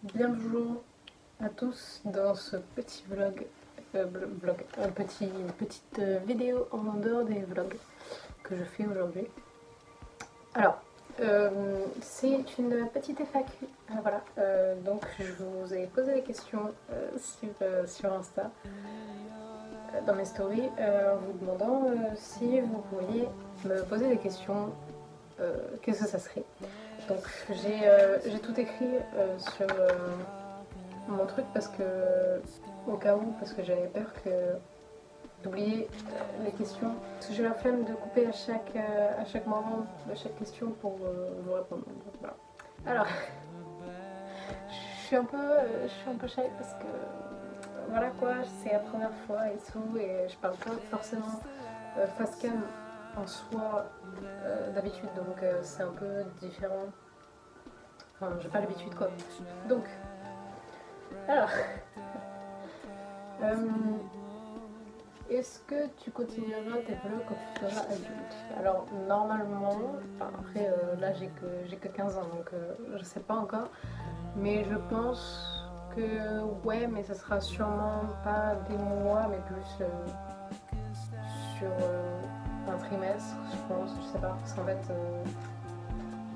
Bienvenue à tous dans ce petit vlog, une petite vidéo en dehors des vlogs que je fais aujourd'hui. Alors, c'est une petite FAQ, voilà, donc je vous ai posé des questions sur Insta, dans mes stories, en vous demandant si vous pourriez me poser des questions, qu'est-ce que ça serait. Donc j'ai tout écrit sur mon truc parce que au cas où, parce que j'avais peur d'oublier les questions, parce que j'ai la flemme de couper à chaque moment de chaque question pour vous répondre. Donc, voilà. Alors, je suis un peu shy parce que voilà quoi, c'est la première fois et tout, et je parle pas forcément face cam en soi d'habitude, donc c'est un peu différent. Enfin, j'ai pas l'habitude quoi. Donc, alors, euh, est-ce que tu continueras tes vlogs quand tu seras adulte? Alors, normalement, enfin, après là j'ai que 15 ans donc je sais pas encore, mais je pense que ouais, mais ça sera sûrement pas des mois, mais plus sur un trimestre, je pense, je sais pas, parce qu'en fait,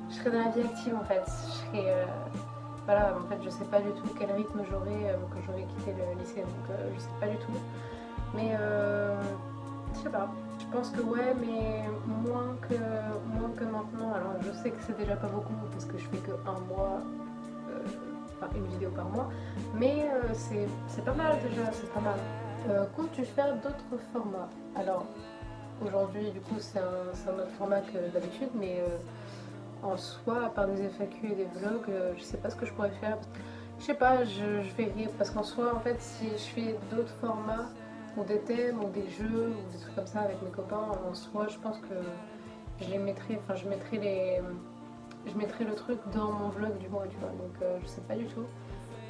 je serai dans la vie active en fait. Voilà, en fait, je sais pas du tout quel rythme j'aurai quand j'aurai quitté le lycée, donc je sais pas du tout. Mais je sais pas. Je pense que ouais, mais moins que maintenant. Alors je sais que c'est déjà pas beaucoup parce que je fais que un mois, enfin une vidéo par mois. Mais c'est pas mal déjà, c'est pas mal. Comptes-tu faire d'autres formats? Alors aujourd'hui du coup c'est un autre format que d'habitude, mais en soi, à part des FAQ et des vlogs, je sais pas ce que je pourrais faire. Je sais pas, je verrai. Parce qu'en soi, en fait, si je fais d'autres formats, ou des thèmes, ou des jeux, ou des trucs comme ça avec mes copains, en soi, je pense que je les mettrai, enfin, je mettrai le truc dans mon vlog du mois, tu vois. Donc, je sais pas du tout.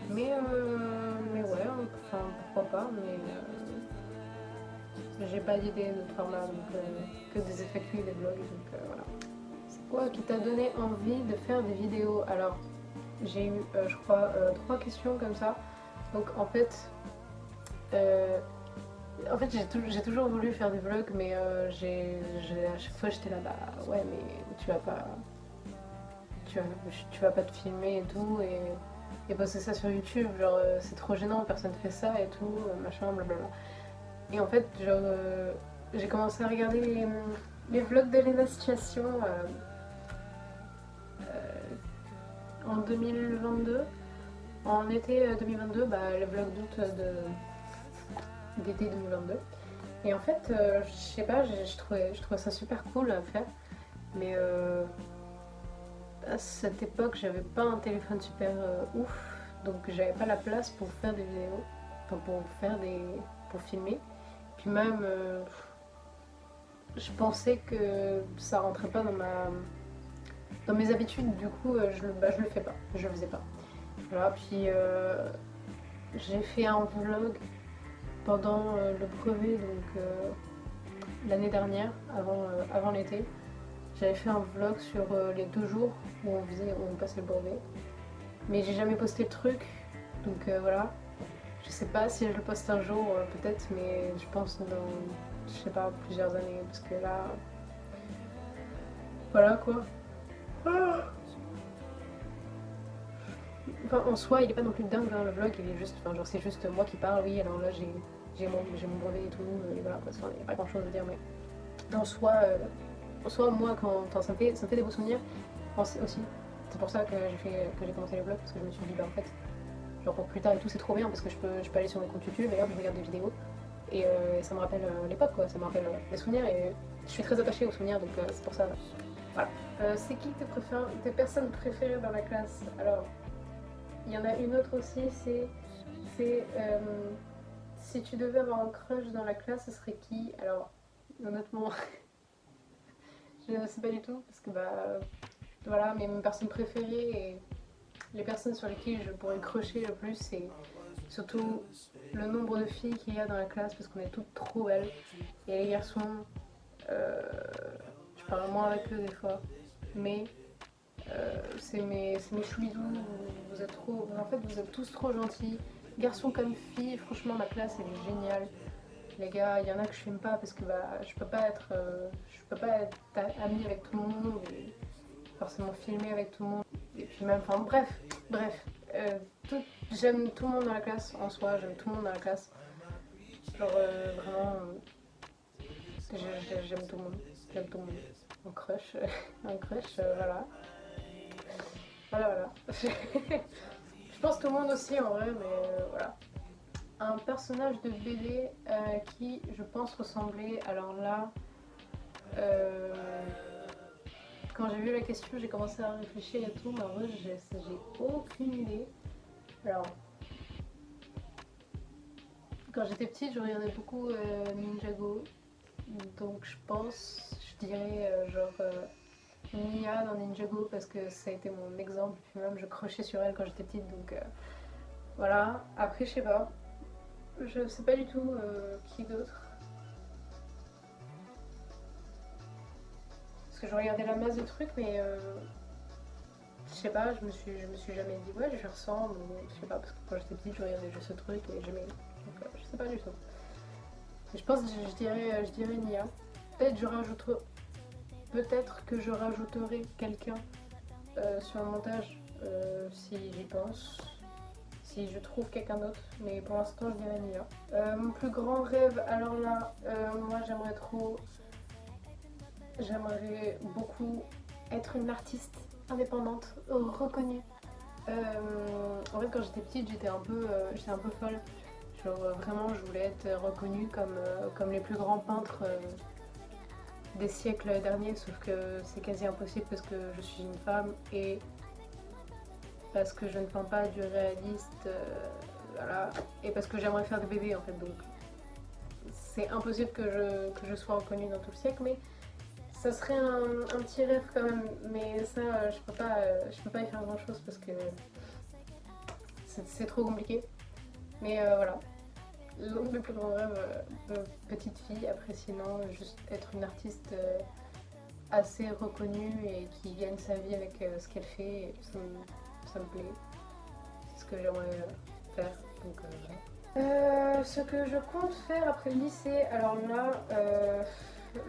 Mais ouais, enfin, pourquoi pas, mais j'ai pas d'idée de format, donc que des FAQ et des vlogs, donc voilà. C'est quoi qui t'a donné envie de faire des vidéos? Alors, j'ai eu, je crois, trois questions comme ça. Donc euh, en fait j'ai toujours voulu faire des vlogs, mais à chaque fois j'étais là, bah ouais, mais tu vas, tu vas pas te filmer et tout, et poster ça sur YouTube, genre c'est trop gênant, personne fait ça et tout, machin, blablabla. Et en fait, genre, j'ai commencé à regarder les vlogs de Lena Situation en 2022. En été 2022, bah, le vlog d'août d'été 2022. Et en fait, je sais pas, je trouvais ça super cool à faire. Mais à cette époque, j'avais pas un téléphone super ouf. Donc j'avais pas la place pour faire des vidéos. Enfin, pour filmer. Puis même, je pensais que ça rentrait pas dans mes habitudes. Du coup, je le fais pas. Je le faisais pas. Voilà, puis j'ai fait un vlog pendant le brevet, donc l'année dernière, avant l'été. J'avais fait un vlog sur les 2 jours où on passait le brevet. Mais j'ai jamais posté le truc, donc voilà. Je sais pas si je le poste un jour, peut-être, mais je pense dans, je sais pas, plusieurs années, parce que là, voilà quoi. Ah, enfin, en soi, il est pas non plus dingue, hein, le vlog, il est juste, enfin, genre, c'est juste moi qui parle, oui, alors là, j'ai mon brevet et tout, et voilà, quoi, il n'y a pas grand chose à dire, mais en soi moi, enfin, ça me fait des beaux souvenirs aussi. C'est pour ça que que j'ai commencé les vlogs, parce que je me suis dit, bah en fait, genre pour plus tard et tout, c'est trop bien, parce que je peux aller sur mes comptes YouTube, et hop, je regarde des vidéos, et ça me rappelle l'époque, quoi, ça me rappelle les souvenirs, et je suis très attachée aux souvenirs, donc c'est pour ça, voilà. C'est qui tes personnes préférées dans la classe? Alors, il y en a une autre aussi, c'est si tu devais avoir un crush dans la classe, ce serait qui? Alors, honnêtement, je ne sais pas du tout, parce que bah voilà, mes personnes préférées et les personnes sur lesquelles je pourrais crocher le plus, c'est surtout le nombre de filles qu'il y a dans la classe, parce qu'on est toutes trop belles. Et les garçons, euh, je parle moins avec eux des fois, mais c'est mes choulidous, vous êtes trop, en fait vous êtes tous trop gentils, garçons comme filles, franchement ma classe elle est géniale. Les gars, il y en a que je filme pas parce que bah, je peux pas être amie avec tout le monde et forcément filmer avec tout le monde. Et puis même, enfin bref, euh, tout- j'aime tout le monde dans la classe en soi, j'aime tout le monde dans la classe. Genre vraiment, j'aime tout le monde, j'aime tout le monde. Un crush, un crush, voilà. Voilà. Je pense tout le monde aussi en vrai, mais voilà. Un personnage de BD qui, je pense, ressemblait. Alors là, euh, quand j'ai vu la question, j'ai commencé à réfléchir et tout, mais en vrai, j'ai aucune idée. Alors, quand j'étais petite, je regardais beaucoup Ninjago, donc je pense, je dirais Nia dans Ninjago parce que ça a été mon exemple, puis même je crochais sur elle quand j'étais petite, donc voilà. Après, je sais pas, je sais pas du tout qui d'autre. Parce que je regardais la masse de trucs, mais je sais pas, je me suis jamais dit ouais, je ressemble, ou je sais pas, parce que quand j'étais petite, je regardais juste ce truc et j'aimais. Donc je sais pas du tout. Et je pense que je dirais Nia. Peut-être peut-être que je rajouterai quelqu'un sur le montage si j'y pense, si je trouve quelqu'un d'autre, mais pour l'instant je dirais Nia. Mon plus grand rêve, alors là, moi j'aimerais beaucoup être une artiste indépendante, reconnue. En fait, quand j'étais petite, j'étais un peu folle. Genre, vraiment, je voulais être reconnue comme les plus grands peintres des siècles derniers, sauf que c'est quasi impossible parce que je suis une femme et parce que je ne peins pas du réaliste, voilà, et parce que j'aimerais faire des bébés en fait, donc c'est impossible que je sois reconnue dans tout le siècle, mais ça serait un petit rêve quand même, mais ça, je peux pas y faire grand chose parce que c'est trop compliqué. Mais voilà, le plus grand rêve petite fille, après sinon, juste être une artiste assez reconnue et qui gagne sa vie avec ce qu'elle fait, ça me plaît. C'est ce que j'aimerais faire. Donc, ce que je compte faire après le lycée, alors là,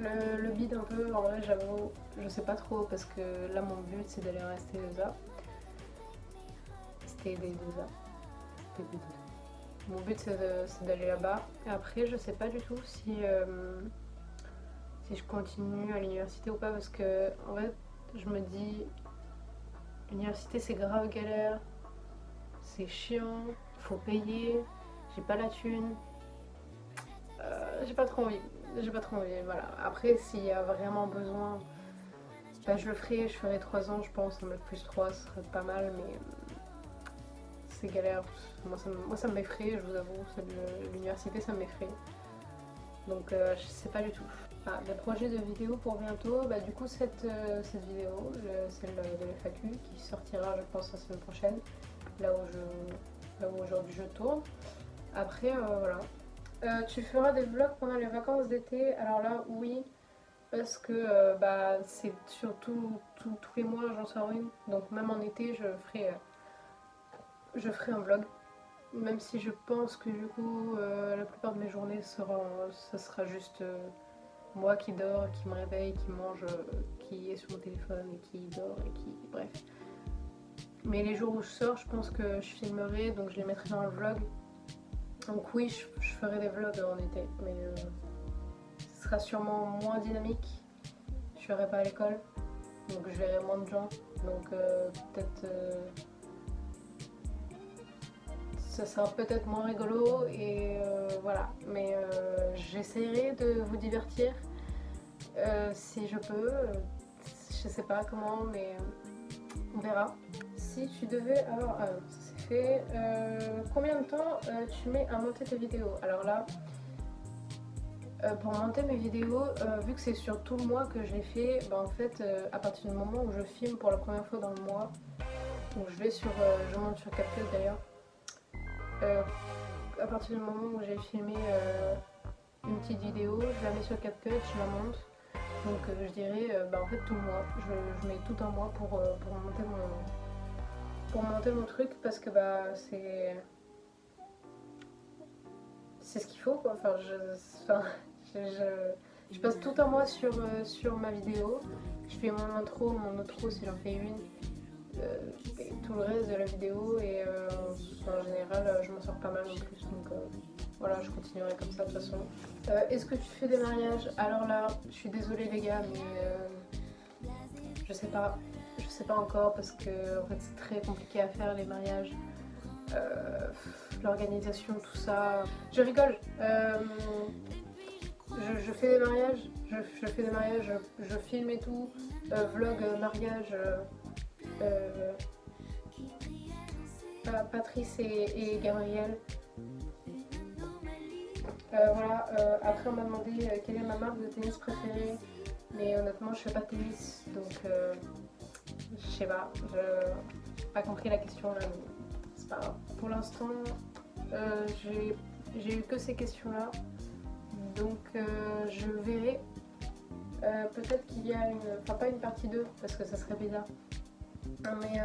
le bide un peu, en vrai j'avoue, je sais pas trop parce que là mon but c'est d'aller rester 2A. C'était des 2A. C'était des 2A. Mon but c'est d'aller là-bas. Et après je sais pas du tout si je continue à l'université ou pas parce que en fait je me dis l'université c'est grave galère, c'est chiant, faut payer, j'ai pas la thune. J'ai pas trop envie. J'ai pas trop envie, voilà. Après, s'il y a vraiment besoin, bah, je le ferai. Je ferai 3 ans, je pense. Un mec plus 3, ce serait pas mal, mais c'est galère. Moi, ça m'effraie, je vous avoue. L'université, ça m'effraie. Donc, je sais pas du tout. Ah, des projets de vidéo pour bientôt. Bah, du coup, cette vidéo, celle de l'FAQ, qui sortira, je pense, la semaine prochaine, là où aujourd'hui je tourne. Après, voilà. Tu feras des vlogs pendant les vacances d'été? Alors là, oui, parce que bah, c'est surtout tous les mois j'en sors une. Donc même en été, je ferai un vlog. Même si je pense que du coup, la plupart de mes journées ça sera juste moi qui dors, qui me réveille, qui mange, qui est sur mon téléphone et qui dort et qui... Bref. Mais les jours où je sors, je pense que je filmerai, donc je les mettrai dans le vlog. Donc oui, je ferai des vlogs en été, mais ce sera sûrement moins dynamique. Je serai pas à l'école, donc je verrai moins de gens. Donc peut-être ça sera peut-être moins rigolo et voilà. Mais j'essaierai de vous divertir si je peux. Je sais pas comment, mais on verra. Si tu devais avoir... Ah, ça c'est fait. Combien de temps tu mets à monter tes vidéos? Alors là, pour monter mes vidéos, vu que c'est sur tout le mois que je les fais, bah en fait, à partir du moment où je filme pour la première fois dans le mois, donc je monte sur CapCut d'ailleurs, à partir du moment où j'ai filmé une petite vidéo, je la mets sur CapCut, je la monte, Donc je dirais en fait tout le mois. Je mets tout un mois pour monter mon truc parce que c'est ce qu'il faut quoi. Enfin, je passe tout un mois sur ma vidéo. Je fais mon intro, mon outro si j'en fais une. Et tout le reste de la vidéo et en général je m'en sors pas mal en plus donc voilà, je continuerai comme ça de toute façon. Est-ce que tu fais des mariages? Alors là, je suis désolée les gars, mais je sais pas encore parce que en fait c'est très compliqué à faire les mariages. L'organisation, tout ça. Je rigole. Je fais des mariages, je fais des mariages, je filme et tout, vlog mariage. Patrice et Gabriel. Voilà, après on m'a demandé quelle est ma marque de tennis préférée, mais honnêtement je fais pas de tennis donc je sais pas, j'ai pas compris la question là, mais c'est pas grave. Pour l'instant, j'ai eu que ces questions là, donc je verrai. Peut-être qu'il y a enfin pas une partie 2 parce que ça serait bizarre. Mais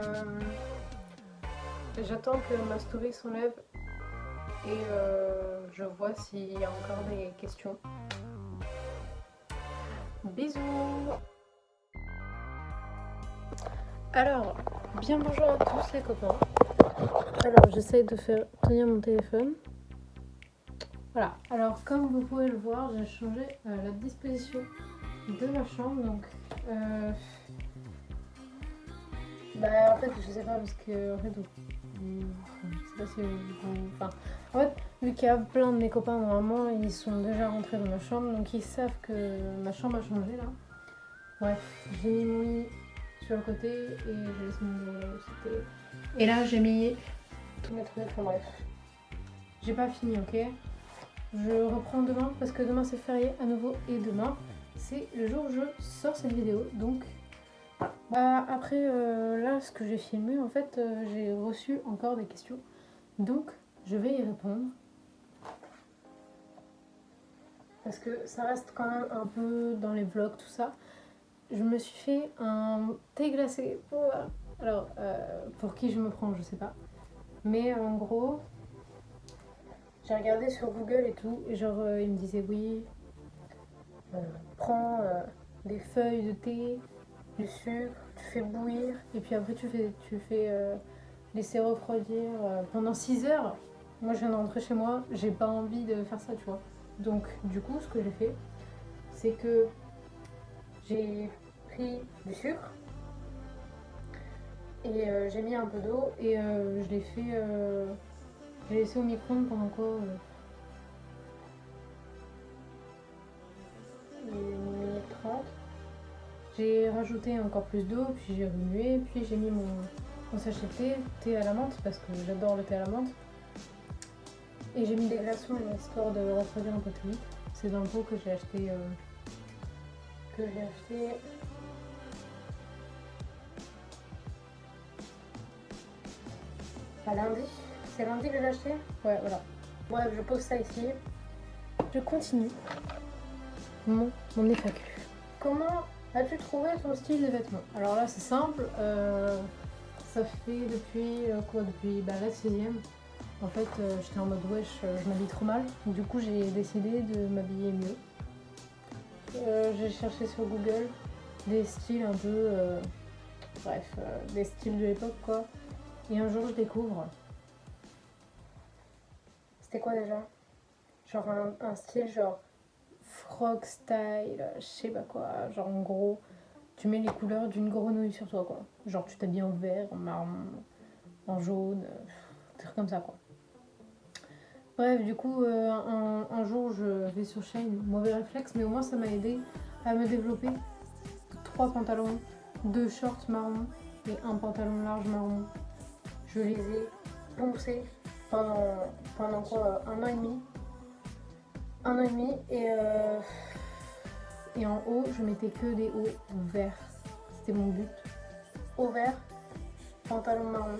j'attends que ma story s'enlève et je vois s'il y a encore des questions. Bisous. Alors, bien bonjour à tous les copains. Alors, j'essaye de faire tenir mon téléphone. Voilà. Alors, comme vous pouvez le voir, j'ai changé la disposition de ma chambre. Donc, en fait, je sais pas parce que en fait, je sais pas si en fait, vu qu'il y a plein de mes copains normalement, ils sont déjà rentrés dans ma chambre, donc ils savent que ma chambre a changé là. Bref, j'ai mis mon lit sur le côté et j'ai laissé mon bureau là où c'était. Et là, j'ai mis tous mes trucs. Enfin bref, j'ai pas fini, ok. Je reprends demain parce que demain c'est férié à nouveau et demain c'est le jour où je sors cette vidéo, donc. Après là ce que j'ai filmé en fait j'ai reçu encore des questions donc je vais y répondre parce que ça reste quand même un peu dans les vlogs tout ça. Je me suis fait un thé glacé alors pour qui je me prends je sais pas, mais en gros j'ai regardé sur Google et tout et genre il me disait oui prends des feuilles de thé, du sucre, tu fais bouillir et puis après tu fais laisser refroidir pendant 6 heures. Moi je viens de rentrer chez moi, j'ai pas envie de faire ça tu vois. Donc du coup ce que j'ai fait c'est que j'ai pris du sucre et j'ai mis un peu d'eau et je l'ai fait j'ai laissé au micro-ondes pendant quoi 1 minute 30. J'ai rajouté encore plus d'eau, puis j'ai remué, puis j'ai mis mon sachet de thé à la menthe, parce que j'adore le thé à la menthe. Et j'ai mis des glaçons histoire de refroidir un peu plus vite. C'est dans le pot que j'ai acheté. À lundi. C'est lundi que j'ai acheté. Ouais, voilà. Bref, je pose ça ici. Je continue mon FAQ. Comment as-tu trouvé ton style de vêtements? Alors là, c'est simple. Ça fait depuis depuis la 6ème. En fait, j'étais en mode wesh, je m'habille trop mal. Du coup, j'ai décidé de m'habiller mieux. J'ai cherché sur Google des styles un peu. Des styles de l'époque quoi. Et un jour, je découvre. C'était quoi déjà? Genre un style genre frog style, je sais pas quoi. Genre en gros, tu mets les couleurs d'une grenouille sur toi quoi. Genre tu t'habilles en vert, en marron, en jaune, des trucs comme ça quoi. Bref, du coup, un jour je vais sur Shein, mauvais réflexe, mais au moins ça m'a aidé à me développer 3 pantalons, 2 shorts marron et un pantalon large marron. Je les ai poncés pendant quoi 1 an et demi. 1 an et demi et en haut je mettais que des hauts verts. C'était mon but. Haut vert, pantalon marron,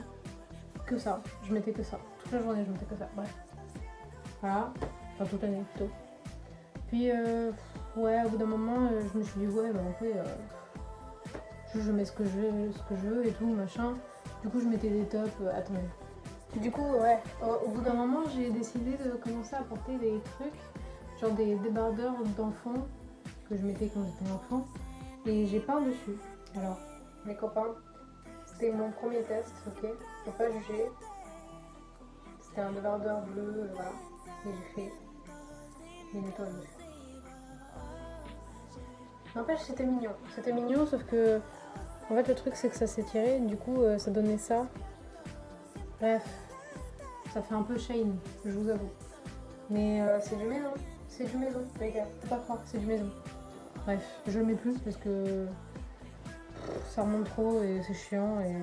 que ça. Je mettais que ça. Toute la journée je mettais que ça. Bref. Voilà. Enfin toute l'année plutôt. Puis ouais, au bout d'un moment, je me suis dit, ouais, bah en fait, je mets ce que je veux et tout, machin. Du coup, je mettais des tops, attendez. Du coup, ouais, au bout d'un moment, j'ai décidé de commencer à porter des trucs, genre des débardeurs d'enfants que je mettais quand j'étais enfant, et j'ai peint dessus. Alors, mes copains, c'était mon premier test, ok, faut pas juger. C'était un débardeur bleu, voilà, et j'ai fait une étoile dessus. N'empêche, c'était mignon, sauf que, en fait, le truc c'est que ça s'est tiré, du coup, ça donnait ça. Bref, ça fait un peu shine, je vous avoue. Mais c'est du maison, les gars, faut pas croire, c'est du maison. Bref, je le mets plus parce que ça remonte trop et c'est chiant et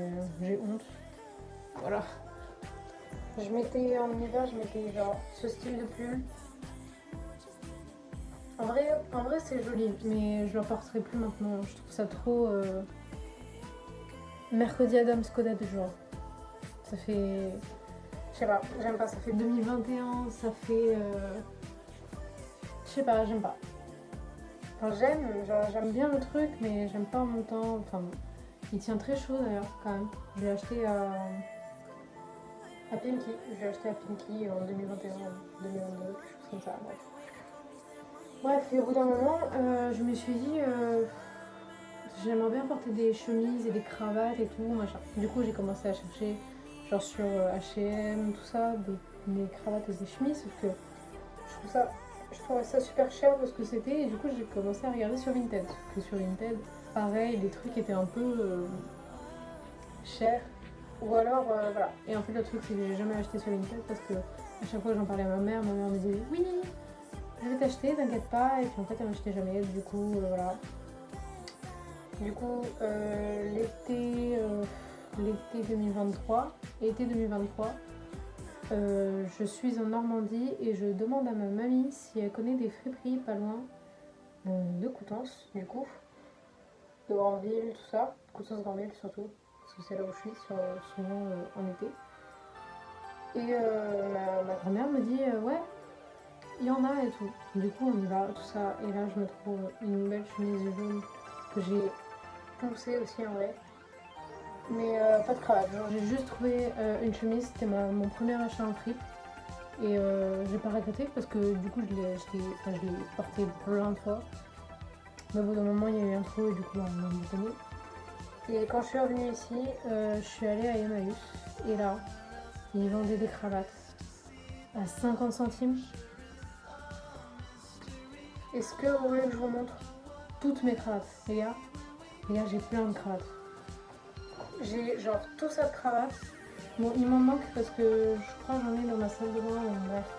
j'ai honte. Voilà. Je mettais en hiver, je mettais genre ce style de pull. En vrai c'est joli, mais je le porterai plus maintenant. Je trouve ça trop mercredi Adams Kodak genre. Ça fait, je sais pas, j'aime pas. Ça fait 2021, ça fait, je sais pas, j'aime pas. Enfin j'aime bien le truc, mais j'aime pas en même temps. Enfin, il tient très chaud d'ailleurs quand même. Je l'ai acheté à Pinky. Je l'ai acheté à Pinky en 2021, 2022, quelque chose comme ça. Bref. Bref, et au bout d'un moment, je me suis dit, j'aimerais bien porter des chemises et des cravates et tout, machin. Du coup, j'ai commencé à chercher, genre sur H&M, tout ça, des cravates et des chemises, sauf que je trouvais ça super cher de ce que c'était, et du coup, j'ai commencé à regarder sur Vinted. Sauf que sur Vinted, pareil, les trucs étaient un peu chers, ou alors, voilà. Et en fait, le truc, c'est que j'ai jamais acheté sur Vinted parce que à chaque fois que j'en parlais à ma mère me disait oui, je vais t'acheter, t'inquiète pas, et puis en fait, elle m'achetait jamais, du coup, voilà. Du coup, l'été 2023, je suis en Normandie et je demande à ma mamie si elle connaît des friperies pas loin de Coutances, du coup, de Granville, tout ça. Coutances-Granville surtout, parce que c'est là où je suis souvent en été. Et ma grand-mère me dit ouais, il y en a et tout. Du coup, on y va, tout ça. Et là, je me trouve une belle chemise jaune que j'ai poncée aussi en vrai. Mais pas de cravate. J'ai juste trouvé une chemise, c'était mon premier achat en fripe. Et j'ai pas regretté parce que du coup, je l'ai porté plein de fois. Mais au bout d'un moment, il y a eu un trou et du coup, on m'a donné. Et quand je suis revenue ici, je suis allée à Emmaüs. Et là, ils vendaient des cravates à 50 centimes. Est-ce que vous voulez que je vous montre toutes mes cravates, les gars? Les gars, j'ai plein de cravates. J'ai genre tout ça de cravates. Bon, il m'en manque parce que je crois que j'en ai dans ma salle de bain. Bref.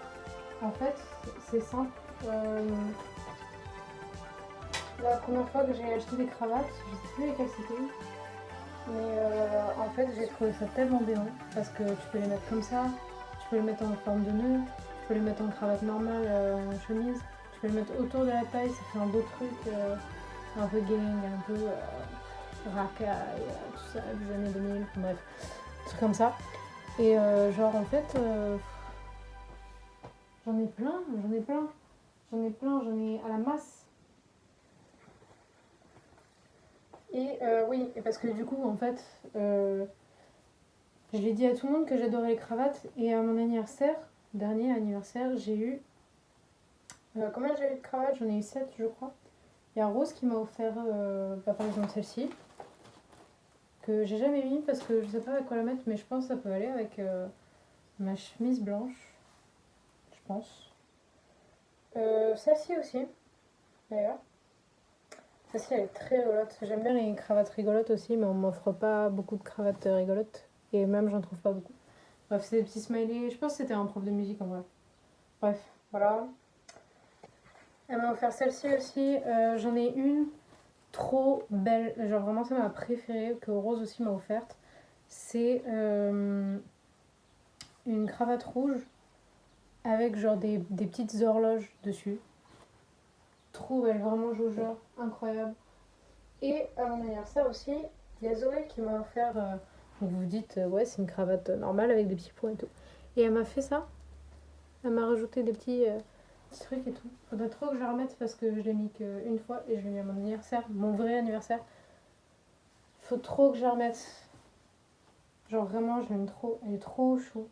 En fait, c'est simple. La première fois que j'ai acheté des cravates, je sais plus lesquelles c'était. Mais en fait, j'ai trouvé ça tellement bien parce que tu peux les mettre comme ça, tu peux les mettre en forme de nœud, tu peux les mettre en cravate normale, en chemise, tu peux les mettre autour de la taille, ça fait un beau truc, un peu gang, un peu racaille, tout ça, des années 2000, bref, truc comme ça. Et genre en fait, j'en ai plein, j'en ai à la masse. Et oui, parce que du coup, en fait, j'ai dit à tout le monde que j'adorais les cravates. Et à mon anniversaire, dernier anniversaire, j'ai eu. Combien j'ai eu de cravates? J'en ai eu 7, je crois. Il y a Rose qui m'a offert, par exemple, celle-ci. Que j'ai jamais mis parce que je sais pas avec quoi la mettre, mais je pense que ça peut aller avec ma chemise blanche. Je pense. Celle-ci aussi, d'ailleurs. Celle-ci elle est très rigolote. J'aime bien les cravates rigolotes aussi, mais on m'offre pas beaucoup de cravates rigolotes. Et même j'en trouve pas beaucoup. Bref, c'est des petits smileys. Je pense que c'était un prof de musique en vrai. Bref, voilà. Elle m'a offert celle-ci aussi. J'en ai une trop belle. Genre vraiment c'est ma préférée que Rose aussi m'a offerte. C'est une cravate rouge avec genre des petites horloges dessus. Trop belle, vraiment Jojo, incroyable. Et à mon anniversaire aussi, il y a Zoé qui m'a offert. Donc vous dites, ouais, c'est une cravate normale avec des petits points et tout. Et elle m'a fait ça. Elle m'a rajouté des petits petit truc et tout. Faudrait trop que je la remette parce que je l'ai mis qu'une fois et je l'ai mis à mon anniversaire, mon vrai anniversaire. Faut trop que je la remette. Genre vraiment, je l'aime trop. Elle est trop chou.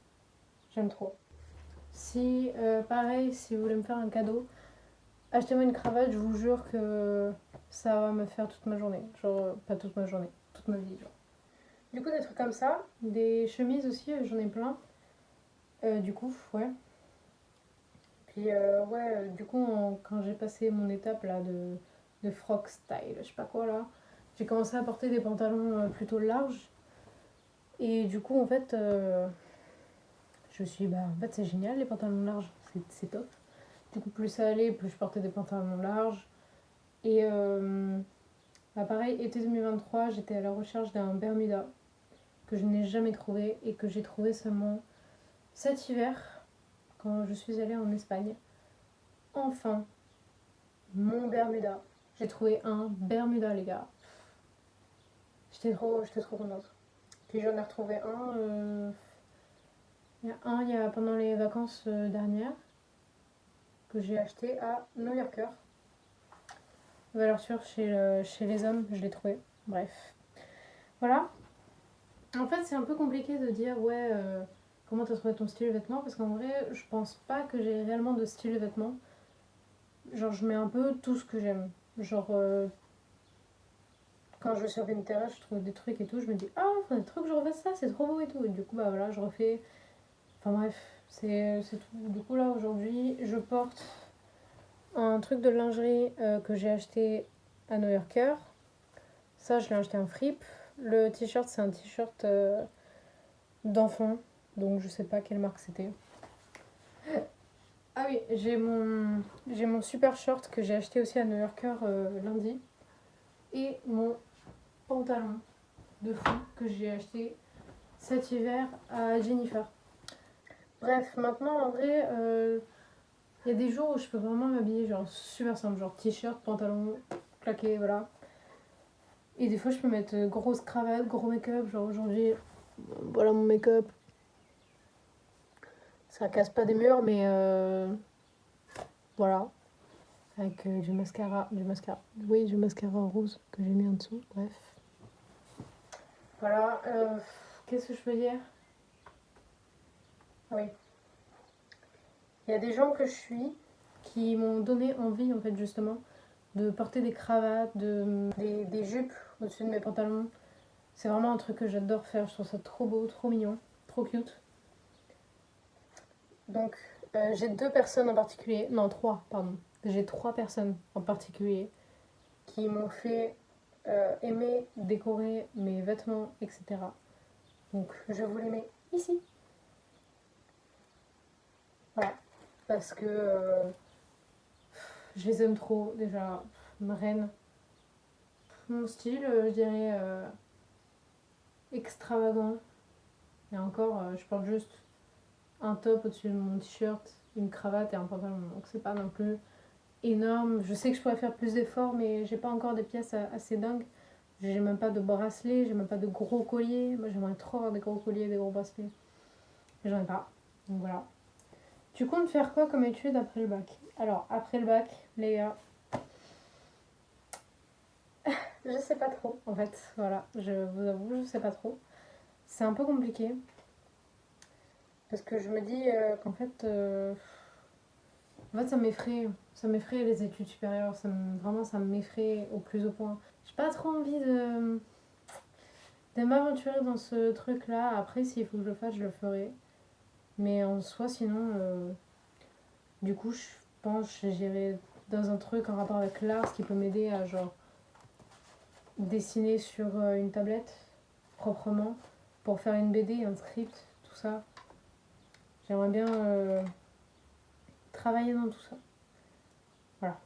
J'aime trop. Si, pareil, si vous voulez me faire un cadeau, achetez-moi une cravate, je vous jure que ça va me faire toute ma journée. Genre, pas toute ma journée, toute ma vie. Genre. Du coup, des trucs comme ça. Des chemises aussi, j'en ai plein. Du coup, ouais. Puis, ouais, du coup, quand j'ai passé mon étape là de frock style, je sais pas quoi là, j'ai commencé à porter des pantalons plutôt larges. Et du coup, en fait, je me suis dit, bah, en fait, c'est génial les pantalons larges, c'est top. Du coup, plus ça allait, plus je portais des pantalons larges. Et bah, pareil, été 2023, j'étais à la recherche d'un Bermuda que je n'ai jamais trouvé et que j'ai trouvé seulement cet hiver quand je suis allée en Espagne. Enfin, mon Bermuda. J'ai trouvé un Bermuda, les gars. J'étais trop contente. Puis j'en ai retrouvé un. Il y a pendant les vacances dernières que j'ai acheté à New Yorker. Valeur sûre chez les hommes, je l'ai trouvé. Bref. Voilà. En fait, c'est un peu compliqué de dire, ouais, comment t'as trouvé ton style de vêtements, parce qu'en vrai, je pense pas que j'ai réellement de style de vêtements. Genre, je mets un peu tout ce que j'aime. Genre, quand je vais sur Pinterest, je trouve des trucs et tout, je me dis, ah, faudrait trop que je refasse ça, c'est trop beau et tout. Et du coup, bah voilà, je refais. Enfin bref, c'est tout. Du coup, là, aujourd'hui, je porte un truc de lingerie que j'ai acheté à New Yorker. Ça, je l'ai acheté en fripe. Le t-shirt, c'est un t-shirt d'enfant, donc je sais pas quelle marque c'était. Ah oui, j'ai mon super short que j'ai acheté aussi à New Yorker lundi. Et mon pantalon de fou que j'ai acheté cet hiver à Jennifer. Bref, maintenant en vrai, il y a des jours où je peux vraiment m'habiller genre super simple, genre t-shirt, pantalon, claqué, voilà. Et des fois je peux mettre grosse cravate, gros make-up, genre aujourd'hui, voilà mon make-up. Ça casse pas des murs, mais voilà. Avec du mascara rose que j'ai mis en dessous, bref. Voilà, qu'est-ce que je peux dire? Ah oui. Il y a des gens que je suis qui m'ont donné envie, en fait, justement, de porter des cravates, des jupes au-dessus de mes pantalons. C'est vraiment un truc que j'adore faire, je trouve ça trop beau, trop mignon, trop cute. Donc, j'ai deux personnes en particulier, non, trois, pardon. J'ai trois personnes en particulier qui m'ont fait aimer décorer mes vêtements, etc. Donc, je vous les mets ici. Voilà. Parce que je les aime trop, déjà. Ma reine. Mon style, je dirais extravagant. Et encore, je porte juste un top au-dessus de mon t-shirt, une cravate et un pantalon. Donc c'est pas non plus énorme. Je sais que je pourrais faire plus d'efforts, mais j'ai pas encore des pièces assez dingues. J'ai même pas de bracelet, j'ai même pas de gros colliers. Moi j'aimerais trop avoir des gros colliers, des gros bracelets. Mais j'en ai pas. Donc voilà. Tu comptes faire quoi comme étude après le bac? Alors, après le bac, les gars, je sais pas trop en fait. Voilà, je vous avoue, je sais pas trop. C'est un peu compliqué. Parce que je me dis qu'en fait, en fait, ça m'effraie. Ça m'effraie les études supérieures. Vraiment, ça m'effraie au plus haut point. J'ai pas trop envie de m'aventurer dans ce truc-là. Après, s'il faut que je le fasse, je le ferai. Mais en soi, sinon, du coup, je pense que j'irai dans un truc en rapport avec l'art, ce qui peut m'aider à genre dessiner sur une tablette proprement pour faire une BD, un script, tout ça. J'aimerais bien travailler dans tout ça. Voilà.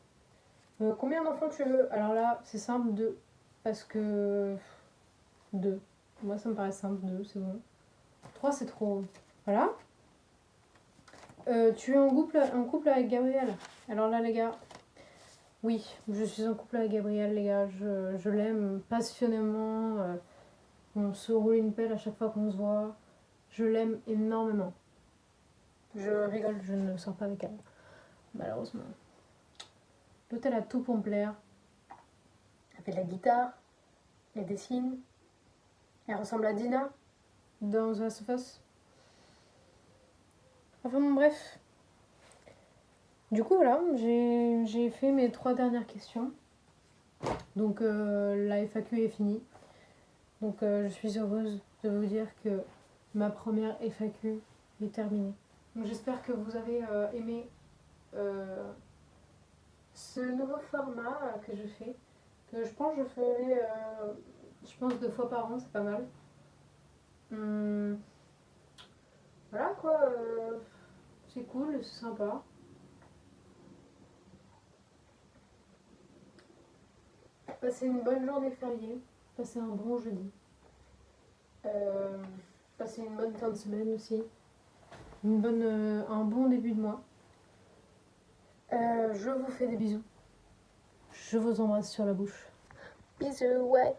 Combien d'enfants tu veux? Alors là, c'est simple, deux. Parce que. Deux. Moi, ça me paraît simple, deux, c'est bon. Trois, c'est trop. Voilà. Tu es en couple avec Gabriel? Alors là, les gars, oui, je suis en couple avec Gabriel, les gars. Je l'aime passionnément. On se roule une pelle à chaque fois qu'on se voit. Je l'aime énormément. Je rigole, je ne sors pas avec elle. malheureusement. L'autre, elle a tout pour me plaire. Elle fait de la guitare, elle dessine, elle ressemble à Dina dans The Last of Us. Enfin bon, bref. Du coup, voilà, j'ai fait mes 3 dernières questions. Donc la FAQ est finie. Donc je suis heureuse de vous dire que ma première FAQ est terminée. Donc j'espère que vous avez aimé ce nouveau format que je fais. Que je pense que je ferai 2 fois par an, c'est pas mal. Voilà quoi, c'est cool, c'est sympa. Passez une bonne journée fériée, passez un bon jeudi. Passez une bonne fin de semaine aussi. Un bon début de mois. Je vous fais des bisous. Je vous embrasse sur la bouche. Bisous, ouais.